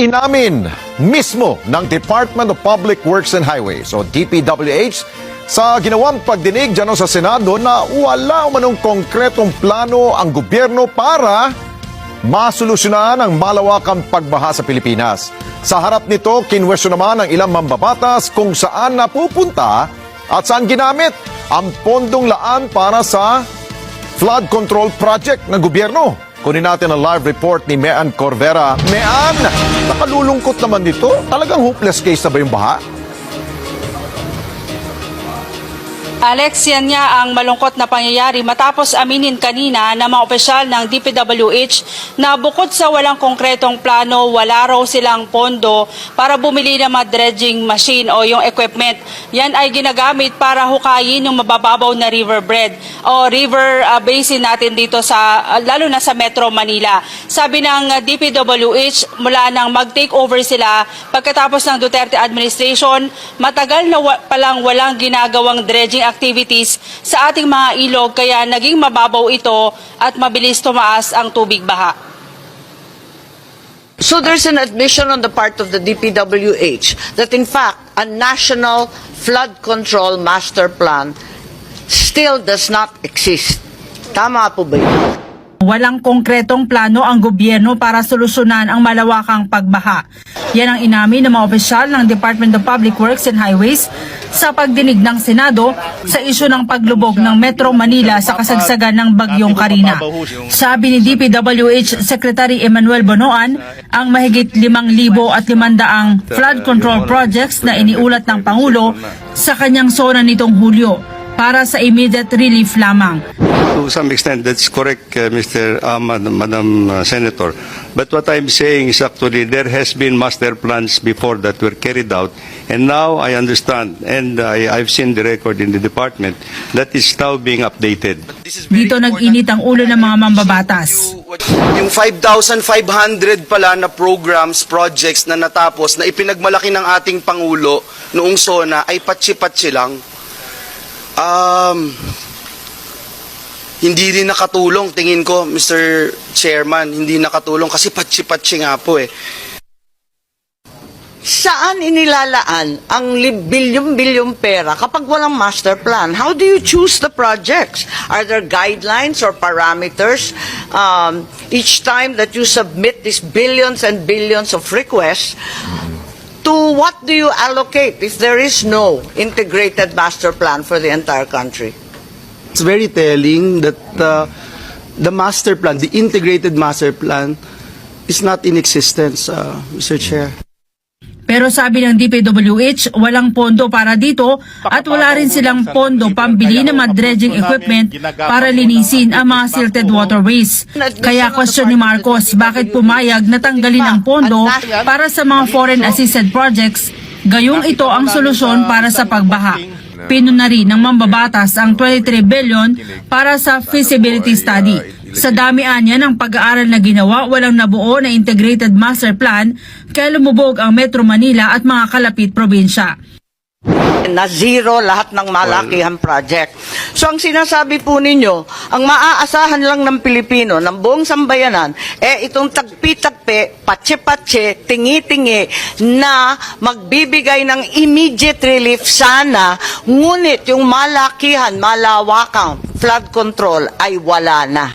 Inamin mismo ng Department of Public Works and Highways o DPWH sa ginawang pagdinig dyan sa Senado na wala umanong konkretong plano ang gobyerno para masolusyonan ang malawakang pagbaha sa Pilipinas. Sa harap nito, kinwestiyon naman ng ilang mambabatas kung saan napupunta at saan ginamit ang pondong laan para sa flood control project ng gobyerno. Kunin natin ang live report ni Mean Corvera. Mean, nakalulungkot naman dito. Talagang hopeless case na ba yung baha? Alex, yan nga ang malungkot na pangyayari matapos aminin kanina ng mga opisyal ng DPWH na bukod sa walang konkretong plano, wala raw silang pondo para bumili ng mga dredging machine o yung equipment. Yan ay ginagamit para hukayin yung mabababaw na riverbed o river basin natin dito sa lalo na sa Metro Manila. Sabi ng DPWH, mula nang mag-take over sila pagkatapos ng Duterte administration, matagal na palang walang ginagawang dredging activities sa ating mga ilog kaya naging mababaw ito at mabilis tumaas ang tubig baha. So there's an admission on the part of the DPWH that in fact a national flood control master plan still does not exist. Tama po ba yun? Walang konkretong plano ang gobyerno para solusyonan ang malawakang pagbaha. Yan ang inamin ng mga opisyal ng Department of Public Works and Highways sa pagdinig ng Senado sa isyu ng paglubog ng Metro Manila sa kasagsagan ng Bagyong Karina. Sabi ni DPWH Secretary Emmanuel Bonoan, ang mahigit 5,500 flood control projects na iniulat ng Pangulo sa kanyang sona nitong Hulyo para sa immediate relief lamang. To some extent, that's correct, Madam Senator. But what I'm saying is actually there has been master plans before that were carried out, and now I understand, and I've seen the record in the department, that is now being updated. Dito nag-init ang ulo ng mga mambabatas. Yung 5,500 pala na programs, projects na natapos, na ipinagmalaki ng ating Pangulo noong SONA ay patsi-patsi lang. Hindi rin nakatulong, tingin ko, Mr. Chairman, hindi nakatulong kasi patsi-patsi nga po eh. Saan inilalaan ang bilyon-bilyong pera kapag walang master plan? How do you choose the projects? Are there guidelines or parameters each time that you submit these billions and billions of requests? To what do you allocate if there is no integrated master plan for the entire country? It's very telling that the master plan, the integrated master plan, is not in existence, Mr. Chair. Pero sabi ng DPWH, walang pondo para dito at wala rin silang pondo pambili ng mga dredging equipment para linisin ang mga silted waterways. Kaya question ni Marcos, bakit pumayag na tanggalin ang pondo para sa mga foreign assisted projects, gayong ito ang solusyon para sa pagbaha. Pinuna rin ng mambabatas ang 23 billion para sa feasibility study. Sa damian niya ng pag-aaral na ginawa, walang nabuo na integrated master plan kaya lumubog ang Metro Manila at mga kalapit probinsya. Na zero lahat ng malakihang project. So ang sinasabi po ninyo, ang maaasahan lang ng Pilipino, ng buong sambayanan, itong tagpi-tagpi, patse-patse, tingi-tingi na magbibigay ng immediate relief sana, ngunit yung malakihan, malawakang flood control ay wala na.